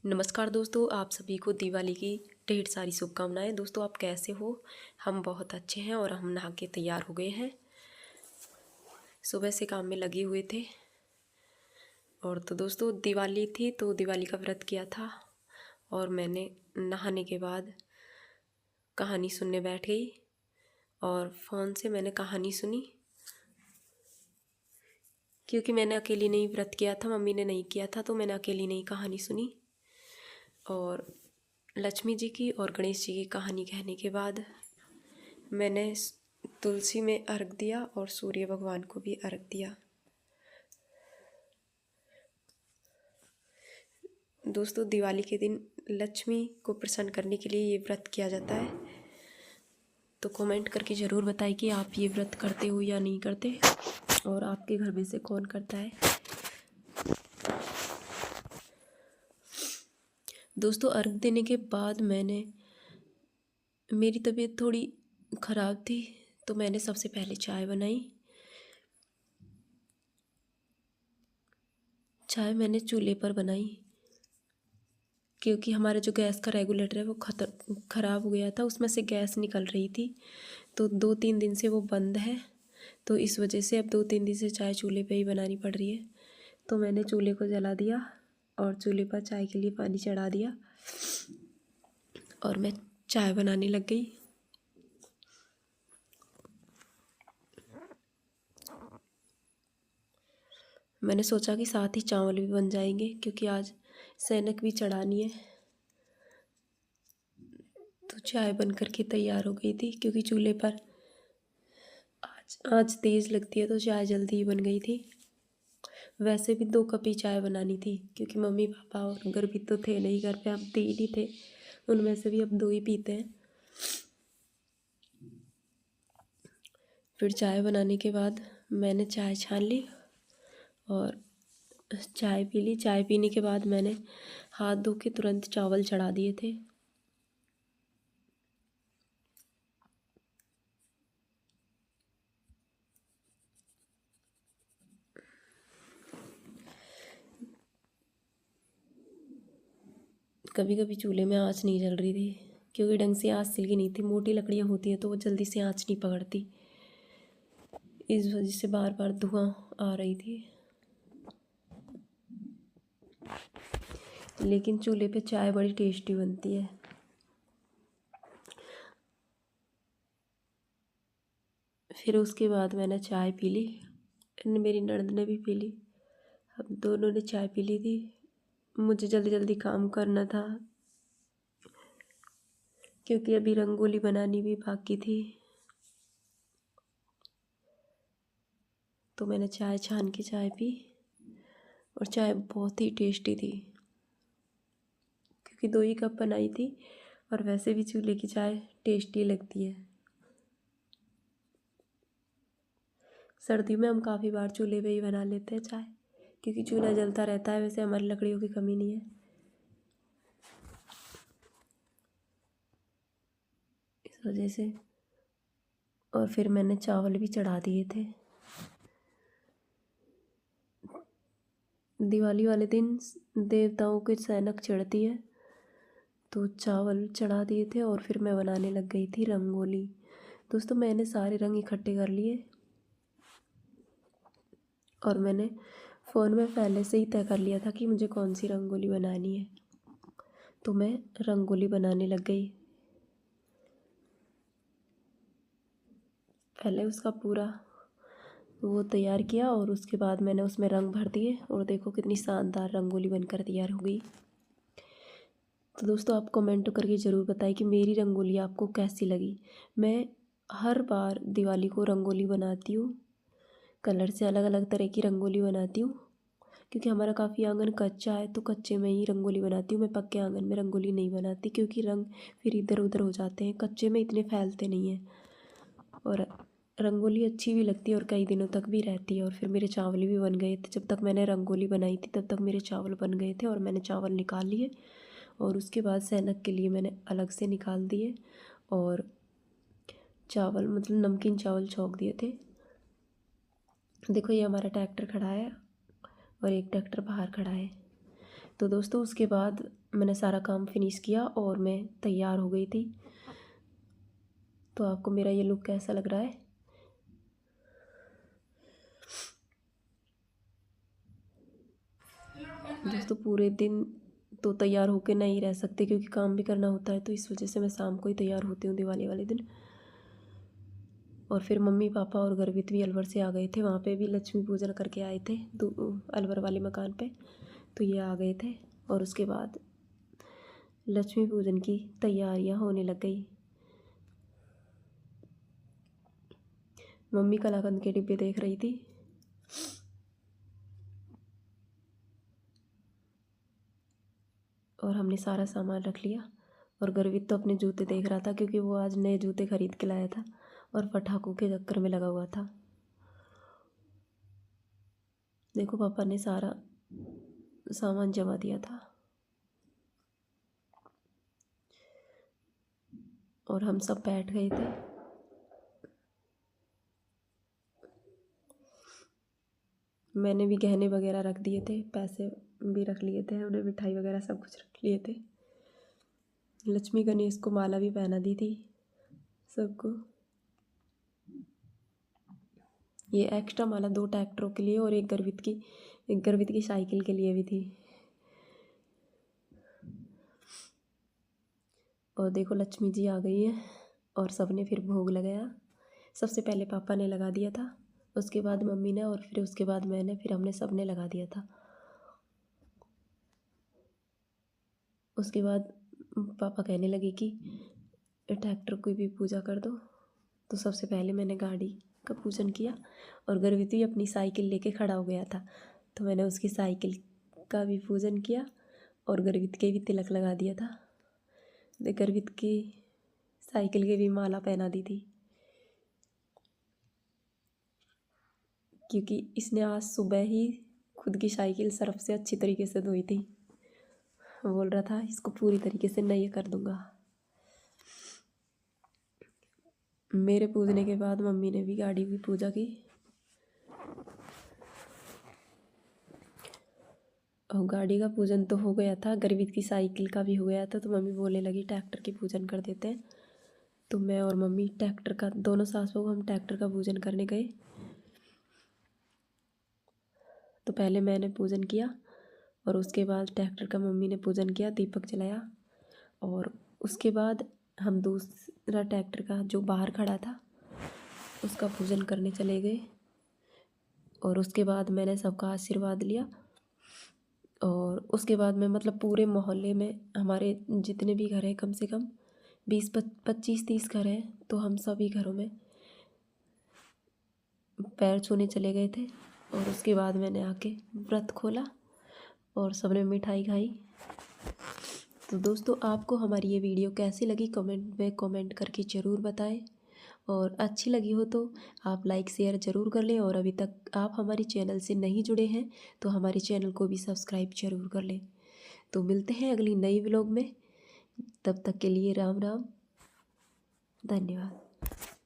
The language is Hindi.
नमस्कार दोस्तों, आप सभी को दिवाली की ढेर सारी शुभकामनाएं। दोस्तों, आप कैसे हो? हम बहुत अच्छे हैं और हम नहा के तैयार हो गए हैं। सुबह से काम में लगे हुए थे। और तो दोस्तों, दिवाली थी तो दिवाली का व्रत किया था और मैंने नहाने के बाद कहानी सुनने बैठ गई और फ़ोन से मैंने कहानी सुनी, क्योंकि मैंने अकेली नहीं व्रत किया था, मम्मी ने नहीं किया था, तो मैंने अकेली नहीं कहानी सुनी। और लक्ष्मी जी की और गणेश जी की कहानी कहने के बाद मैंने तुलसी में अर्घ दिया और सूर्य भगवान को भी अर्घ दिया। दोस्तों, दिवाली के दिन लक्ष्मी को प्रसन्न करने के लिए ये व्रत किया जाता है। तो कमेंट करके ज़रूर बताइए कि आप ये व्रत करते हो या नहीं करते, और आपके घर में से कौन करता है। दोस्तों, अर्घ देने के बाद मेरी तबीयत थोड़ी ख़राब थी, तो मैंने सबसे पहले चाय बनाई। चाय मैंने चूल्हे पर बनाई, क्योंकि हमारा जो गैस का रेगुलेटर है वो ख़राब हो गया था, उसमें से गैस निकल रही थी। तो 2-3 दिन से वो बंद है, तो इस वजह से अब 2-3 दिन से चाय चूल्हे पे ही बनानी पड़ रही है। तो मैंने चूल्हे को जला दिया और चूल्हे पर चाय के लिए पानी चढ़ा दिया और मैं चाय बनाने लग गई। मैंने सोचा कि साथ ही चावल भी बन जाएंगे, क्योंकि आज सैनक भी चढ़ानी है। तो चाय बन कर के तैयार हो गई थी, क्योंकि चूल्हे पर आँच तेज़ लगती है, तो चाय जल्दी ही बन गई थी। वैसे भी 2 कप ही चाय बनानी थी, क्योंकि मम्मी पापा और घर भी तो थे नहीं, घर पे अब 3 ही थे, उनमें से भी अब 2 ही पीते हैं। फिर चाय बनाने के बाद मैंने चाय छान ली और चाय पी ली। चाय पीने के बाद मैंने हाथ धो के तुरंत चावल चढ़ा दिए थे। कभी कभी चूल्हे में आँच नहीं जल रही थी, क्योंकि ढंग से आँच सिलकी नहीं थी। मोटी लकड़ियाँ होती हैं तो वो जल्दी से आँच नहीं पकड़ती, इस वजह से बार बार धुआं आ रही थी। लेकिन चूल्हे पे चाय बड़ी टेस्टी बनती है। फिर उसके बाद मैंने चाय पी ली, मेरी ननद ने भी पी ली, हम दोनों ने चाय पी ली थी। मुझे जल्दी जल्दी काम करना था, क्योंकि अभी रंगोली बनानी भी बाकी थी। तो मैंने चाय छान के चाय पी और चाय बहुत ही टेस्टी थी, क्योंकि 2 ही कप बनाई थी और वैसे भी चूल्हे की चाय टेस्टी लगती है। सर्दियों में हम काफ़ी बार चूल्हे पे ही बना लेते हैं चाय, क्योंकि चूल्हा जलता रहता है। वैसे हमारी लकड़ियों की कमी नहीं है, इस वजह से। और फिर मैंने चावल भी चढ़ा दिए थे। दिवाली वाले दिन देवताओं के सैनक चढ़ती है, तो चावल चढ़ा दिए थे और फिर मैं बनाने लग गई थी रंगोली। दोस्तों, मैंने सारे रंग इकट्ठे कर लिए और मैंने फ़ोन में पहले से ही तय कर लिया था कि मुझे कौन सी रंगोली बनानी है। तो मैं रंगोली बनाने लग गई। पहले उसका पूरा वो तैयार किया और उसके बाद मैंने उसमें रंग भर दिए, और देखो कितनी शानदार रंगोली बनकर तैयार हो गई। तो दोस्तों, आप कमेंट करके ज़रूर बताएं कि मेरी रंगोली आपको कैसी लगी। मैं हर बार दिवाली को रंगोली बनाती हूँ, कलर से अलग अलग तरह की रंगोली बनाती हूँ, क्योंकि हमारा काफ़ी आंगन कच्चा है, तो कच्चे में ही रंगोली बनाती हूँ। मैं पक्के आंगन में रंगोली नहीं बनाती, क्योंकि रंग फिर इधर उधर हो जाते हैं, कच्चे में इतने फैलते नहीं हैं। और रंगोली अच्छी भी लगती है और कई दिनों तक भी रहती है। और फिर मेरे चावल भी बन गए थे। जब तक मैंने रंगोली बनाई थी तब तक मेरे चावल बन गए थे, और मैंने चावल निकाल लिए और उसके बाद सैनक के लिए मैंने अलग से निकाल दिए, और चावल मतलब नमकीन चावल छौंक दिए थे। देखो, ये हमारा ट्रैक्टर खड़ा है और एक ट्रैक्टर बाहर खड़ा है। तो दोस्तों उसके बाद मैंने सारा काम फिनिश किया और मैं तैयार हो गई थी। तो आपको मेरा ये लुक कैसा लग रहा है? दोस्तों पूरे दिन तो तैयार होके नहीं रह सकते क्योंकि काम भी करना होता है, तो इस वजह से मैं शाम को ही तैयार होती हूँ दिवाली वाले दिन। और फिर मम्मी पापा और गर्वित भी अलवर से आ गए थे, वहाँ पे भी लक्ष्मी पूजन करके आए थे अलवर वाले मकान पे, तो ये आ गए थे। और उसके बाद लक्ष्मी पूजन की तैयारियां होने लग गई। मम्मी कलाकंद के डिब्बे देख रही थी। और हमने सारा सामान रख लिया। और गर्वित तो अपने जूते देख रहा था क्योंकि वो आज नए जूते खरीद के लाया था और पटाखों के चक्कर में लगा हुआ था। देखो पापा ने सारा सामान जमा दिया था और हम सब बैठ गए थे। मैंने भी गहने वगैरह रख दिए थे, पैसे भी रख लिए थे, हमने मिठाई वगैरह सब कुछ रख लिए थे। लक्ष्मी गणेश को माला भी पहना दी थी सबको। ये एक्स्ट्रा माला 2 ट्रैक्टरों के लिए और एक गर्वित की साइकिल के लिए भी थी। और देखो लक्ष्मी जी आ गई है और सबने फिर भोग लगाया। सबसे पहले पापा ने लगा दिया था, उसके बाद मम्मी ने, और फिर उसके बाद मैंने, फिर हमने सबने लगा दिया था। उसके बाद पापा कहने लगे कि ट्रैक्टर की भी पूजा कर दो। तो सबसे पहले मैंने गाड़ी का पूजन किया और गर्वित भी अपनी साइकिल लेके खड़ा हो गया था, तो मैंने उसकी साइकिल का भी पूजन किया और गर्वित के भी तिलक लगा दिया था। गर्वित की साइकिल के भी माला पहना दी थी क्योंकि इसने आज सुबह ही खुद की साइकिल सर्फ से अच्छी तरीके से धोई थी। बोल रहा था इसको पूरी तरीके से नई कर दूंगा। मेरे पूजने के बाद मम्मी ने भी गाड़ी की पूजा की और गाड़ी का पूजन तो हो गया था, गर्वित की साइकिल का भी हो गया था। तो मम्मी बोलने लगी ट्रैक्टर की पूजन कर देते हैं। तो मैं और मम्मी ट्रैक्टर का, दोनों सास बहू हम ट्रैक्टर का पूजन करने गए। तो पहले मैंने पूजन किया और उसके बाद ट्रैक्टर का मम्मी ने पूजन किया, दीपक जलाया। और उसके बाद हम दूसरा ट्रैक्टर का जो बाहर खड़ा था उसका पूजन करने चले गए। और उसके बाद मैंने सबका आशीर्वाद लिया। और उसके बाद मैं मतलब पूरे मोहल्ले में, हमारे जितने भी घर हैं, कम से कम 20-25-30 घर हैं, तो हम सभी घरों में पैर छूने चले गए थे। और उसके बाद मैंने आके व्रत खोला और सबने मिठाई खाई। तो दोस्तों आपको हमारी ये वीडियो कैसी लगी कमेंट में कमेंट करके ज़रूर बताएं। और अच्छी लगी हो तो आप लाइक शेयर ज़रूर कर लें। और अभी तक आप हमारे चैनल से नहीं जुड़े हैं तो हमारे चैनल को भी सब्सक्राइब ज़रूर कर लें। तो मिलते हैं अगली नई व्लॉग में, तब तक के लिए राम राम, धन्यवाद।